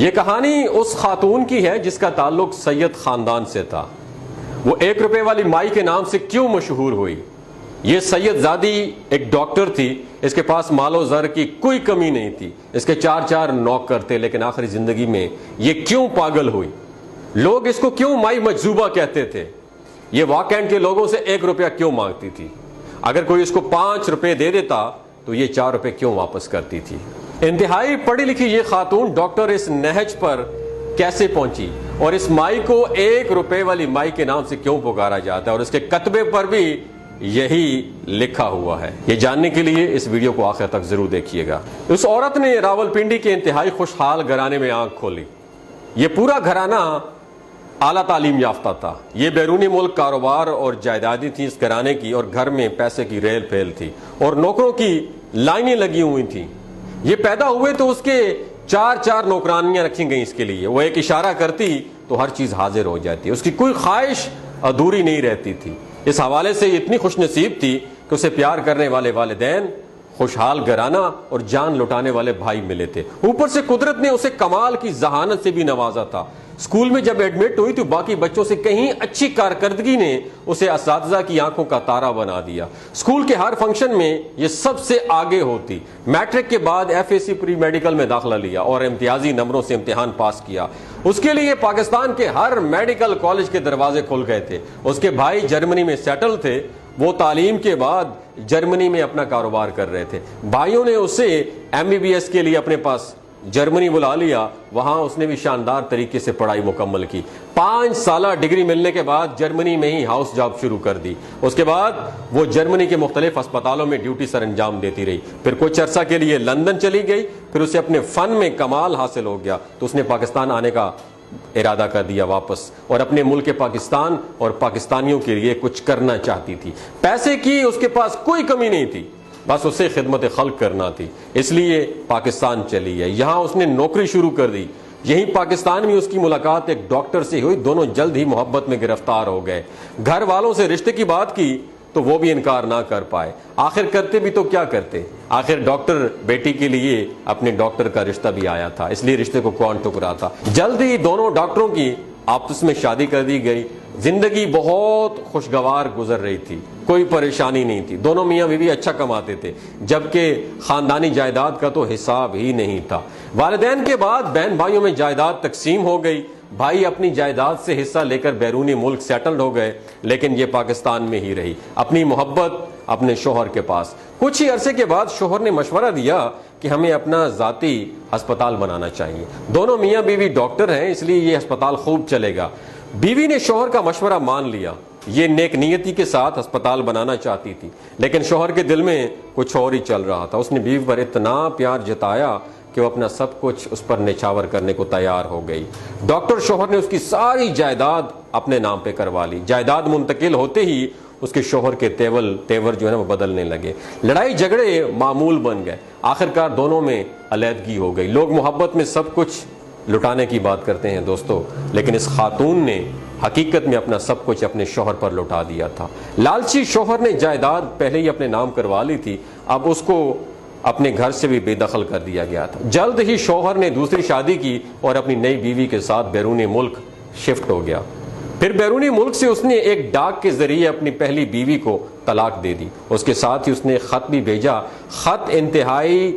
ये कहानी उस खातून की है जिसका ताल्लुक सैयद खानदान से था। वो 1 रुपए वाली माई के नाम से क्यों मशहूर हुई? ये सैयदजादी एक डॉक्टर थी, इसके पास मालो ज़र की कोई कमी नहीं थी, इसके 4 नौकर थे, लेकिन आखिरी जिंदगी में ये क्यों पागल हुई? लोग इसको क्यों माई मजजूबा कहते थे? ये वाकैंड के लोगों से 1 रुपया क्यों मांगती थी? अगर कोई इसको 5 रुपए दे देता तो ये 4 रुपए क्यों वापस करती थी? इंतहाई पढ़ी लिखी ये खातून डॉक्टर इस नहज पर कैसे पहुंची और इस माई को 1 रुपए वाली माई के नाम से क्यों पुकारा जाता है और इसके कतबे पर भी यही लिखा हुआ है? ये जानने के लिए इस वीडियो को आखिर तक जरूर देखिएगा। उस औरत ने रावलपिंडी के इंतहाई खुशहाल घराने में आंख खोली। ये पूरा घराना आला तालीम याफ्ता था। ये बैरूनी मुल्क कारोबार और जायदादी थी इस घराने की, और घर में पैसे की रेल फेल थी और नौकरों की लाइनें लगी हुई थी। ये पैदा हुए तो उसके 4 नौकरानियां रखी गई इसके लिए। वो एक इशारा करती तो हर चीज हाजिर हो जाती, उसकी कोई ख्वाहिश अधूरी नहीं रहती थी। इस हवाले से इतनी खुशनसीब थी कि उसे प्यार करने वाले वालिदैन, खुशहाल घराना और जान लुटाने वाले भाई मिले थे। ऊपर से कुदरत ने उसे कमाल की जहानत से भी नवाजा था। स्कूल में जब एडमिट हुई तो बाकी बच्चों से कहीं अच्छी कारकर्दगी ने उसे असातिज़ा की आंखों का तारा बना दिया। स्कूल के हर फंक्शन में ये सबसे आगे होती। मैट्रिक के बाद FAC प्री मेडिकल में दाखिला लिया और इम्तियाजी नंबरों से इम्तिहान पास किया। उसके लिए पाकिस्तान के हर मेडिकल कॉलेज के दरवाजे खुल गए थे। उसके भाई जर्मनी में सेटल थे, वो तालीम के बाद जर्मनी में अपना कारोबार कर रहे थे। भाइयों ने उसे MBBS के लिए अपने पास जर्मनी बुला लिया। वहां उसने भी शानदार तरीके से पढ़ाई मुकम्मल की। 5 साल डिग्री मिलने के बाद जर्मनी में ही हाउस जॉब शुरू कर दी। उसके बाद वो जर्मनी के मुख्तलिफ अस्पतालों में ड्यूटी सर अंजाम देती रही। फिर कुछ अरसा के लिए लंदन चली गई। फिर उसे अपने फन में कमाल हासिल हो गया तो उसने पाकिस्तान आने का इरादा कर दिया वापस, और अपने मुल्क के पाकिस्तान और पाकिस्तानियों के लिए कुछ करना चाहती थी। पैसे की उसके पास कोई कमी नहीं थी, बस उसे खिदमत खल्क करना थी। इसलिए पाकिस्तान चली है। यहां उसने नौकरी शुरू कर दी। यहीं पाकिस्तान में उसकी मुलाकात एक डॉक्टर से हुई। दोनों जल्द ही मोहब्बत में गिरफ्तार हो गए। घर वालों से रिश्ते की बात की तो वो भी इनकार ना कर पाए। आखिर करते भी तो क्या करते? आखिर डॉक्टर बेटी के लिए अपने डॉक्टर का रिश्ता भी आया था, इसलिए रिश्ते को कौन ठुकराता। जल्द ही दोनों डॉक्टरों की आपस में शादी कर दी गई। जिंदगी बहुत खुशगवार गुजर रही थी, कोई परेशानी नहीं थी। दोनों मियाँ बीवी अच्छा कमाते थे, जबकि खानदानी जायदाद का तो हिसाब ही नहीं था। वालिदैन के बाद बहन भाइयों में जायदाद तकसीम हो गई। भाई अपनी जायदाद से हिस्सा लेकर बैरूनी मुल्क सेटल्ड हो गए, लेकिन ये पाकिस्तान में ही रही, अपनी मोहब्बत अपने शोहर के पास। कुछ ही अरसे के बाद शोहर ने मशवरा दिया कि हमें अपना जाती अस्पताल बनाना चाहिए। दोनों मियाँ बीवी डॉक्टर हैं, इसलिए ये अस्पताल खूब चलेगा। बीवी ने शोहर का मशवरा मान लिया। ये नेक नियति के साथ अस्पताल बनाना चाहती थी, लेकिन शोहर के दिल में कुछ और ही चल रहा था। उसने बीवी पर इतना प्यार जताया कि वो अपना सब कुछ उस पर निछावर करने को तैयार हो गई। डॉक्टर शोहर ने उसकी सारी जायदाद अपने नाम पे करवा ली। जायदाद मुंतकिल होते ही उसके शोहर के तेवर जो है ना वो बदलने लगे। लड़ाई झगड़े मामूल बन गए। आखिरकार दोनों में अलहदगी हो गई। लोग मोहब्बत में सब कुछ लुटाने की बात करते हैं दोस्तों, लेकिन इस खातून ने हकीकत में अपना सब कुछ अपने शोहर पर लुटा दिया था। लालची शोहर ने जायदाद पहले ही अपने नाम करवा ली थी, अब उसको अपने घर से भी बेदखल कर दिया गया था। जल्द ही शोहर ने दूसरी शादी की और अपनी नई बीवी के साथ बैरूनी मुल्क शिफ्ट हो गया। फिर बैरूनी मुल्क से उसने एक डाक के जरिए अपनी पहली बीवी को तलाक दे दी। उसके साथ ही उसने खत भी भेजा। खत इंतहाई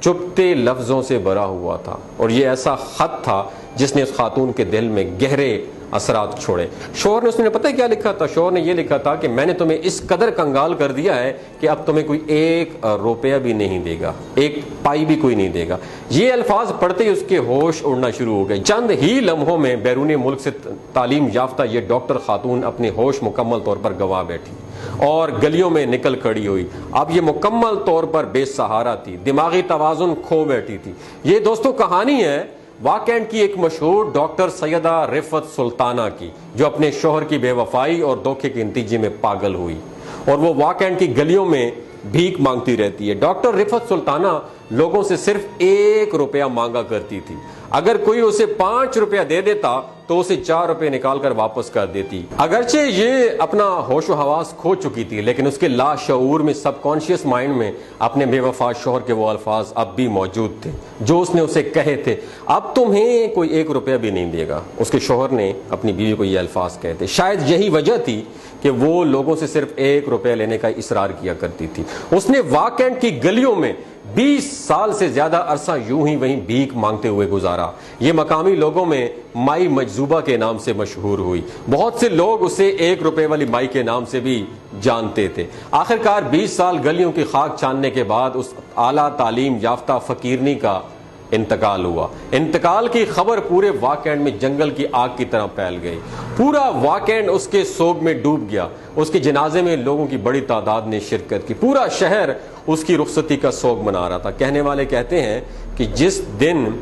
चुभते लफ्जों से भरा हुआ था, और ये ऐसा खत था जिसने उस खातून के दिल में गहरे असरात छोड़े। शोहर ने उसने पता है क्या लिखा था? शोहर ने ये लिखा था कि मैंने तुम्हें इस कदर कंगाल कर दिया है कि अब तुम्हें कोई 1 रुपया भी नहीं देगा, 1 पाई भी कोई नहीं देगा। ये अल्फाज पढ़ते ही उसके होश उड़ना शुरू हो गए। चंद ही लम्हों में बैरूनी मुल्क से तालीम याफ्ता ये डॉक्टर खातून अपने होश मुकम्मल तौर पर गंवा बैठी और गलियों में निकल खड़ी हुई। अब ये मुकम्मल तौर पर बेसहारा थी, दिमागी तवाजुन खो बैठी थी। ये दोस्तों कहानी है वाकैंड की एक मशहूर डॉक्टर सैयदा रिफत सुल्ताना की, जो अपने शोहर की बेवफाई और धोखे के नतीजे में पागल हुई और वो वाकैंड की गलियों में भीख मांगती रहती है। डॉक्टर रिफत सुल्ताना लोगों से सिर्फ 1 रुपया मांगा करती थी। अगर कोई उसे 5 रुपया दे देता तो उसे 4 रुपए निकालकर वापस कर देती। अगरचे ये अपना होश व हवास खो चुकी थी, लेकिन उसके लाशऊर में, सबकॉन्शियस माइंड में अपने बेवफा शोहर के वो अल्फाज अब भी मौजूद थे जो उसने उसे कहे थे, अब तुम्हें कोई 1 रुपया भी नहीं देगा। उसके शोहर ने अपनी बीवी को ये अल्फाज कहे थे। शायद यही वजह थी कि वो लोगों से सिर्फ 1 रुपया लेने का इसरार किया करती थी। उसने वाकैंड की गलियों में 20 साल से ज्यादा अरसा यूं ही वहीं भीख मांगते हुए गुजारा। ये मकामी लोगों में माई मजजूबा के नाम से मशहूर हुई। बहुत से लोग उसे 1 रुपए वाली माई के नाम से भी जानते थे। आखिरकार 20 साल गलियों की खाक छानने के बाद उस आला तालीम याफ्ता फकीरनी का इंतकाल हुआ। इंतकाल की खबर पूरे वाकैंड में जंगल की आग की तरह फैल गई। पूरा वाकैंड उसके सोग में डूब गया। उसके जनाजे में लोगों की बड़ी तादाद ने शिरकत की। पूरा शहर उसकी रुखसती का सोग मना रहा था। कहने वाले कहते हैं कि जिस दिन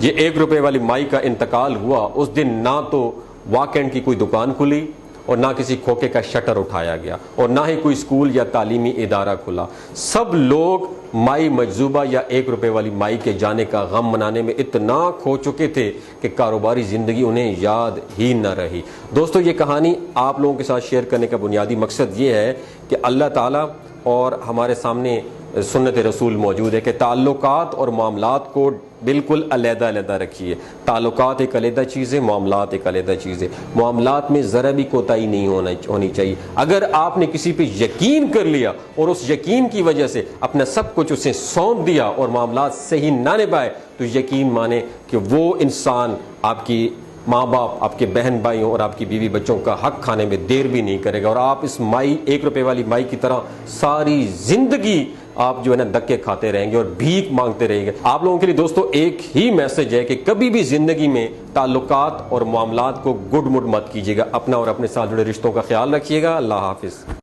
ये 1 रुपए वाली माई का इंतकाल हुआ, उस दिन ना तो वाकैंड की कोई दुकान खुली और ना किसी खोखे का शटर उठाया गया और ना ही कोई स्कूल या तालीमी इदारा खुला। सब लोग माई मजजूबा या 1 रुपए वाली माई के जाने का गम मनाने में इतना खो चुके थे कि कारोबारी जिंदगी उन्हें याद ही न रही। दोस्तों, ये कहानी आप लोगों के साथ शेयर करने का बुनियादी मकसद ये है कि अल्लाह ताला और हमारे सामने सुन्नत रसूल मौजूद है कि ताल्लुकात और मामलात को बिल्कुल अलहदा अलहदा रखिए। ताल्लुकात एक अलहदा चीज़ है, मामलात एक अलहदा चीज़ है। मामलात में ज़रा भी कोताही नहीं होनी चाहिए। अगर आपने किसी पे यकीन कर लिया और उस यकीन की वजह से अपना सब कुछ उसे सौंप दिया और मामलात सही ना निभाए, तो यकीन माने कि वो इंसान आपकी माँ बाप, आपके बहन भाइयों और आपकी बीवी बच्चों का हक खाने में देर भी नहीं करेगा और आप इस माई 1 रुपए वाली माई की तरह सारी जिंदगी आप जो है ना धक्के खाते रहेंगे और भीख मांगते रहेंगे। आप लोगों के लिए दोस्तों एक ही मैसेज है कि कभी भी जिंदगी में ताल्लुकात और मामलात को गुड मुड मत कीजिएगा। अपना और अपने साथ जुड़े रिश्तों का ख्याल रखिएगा। अल्लाह हाफिज।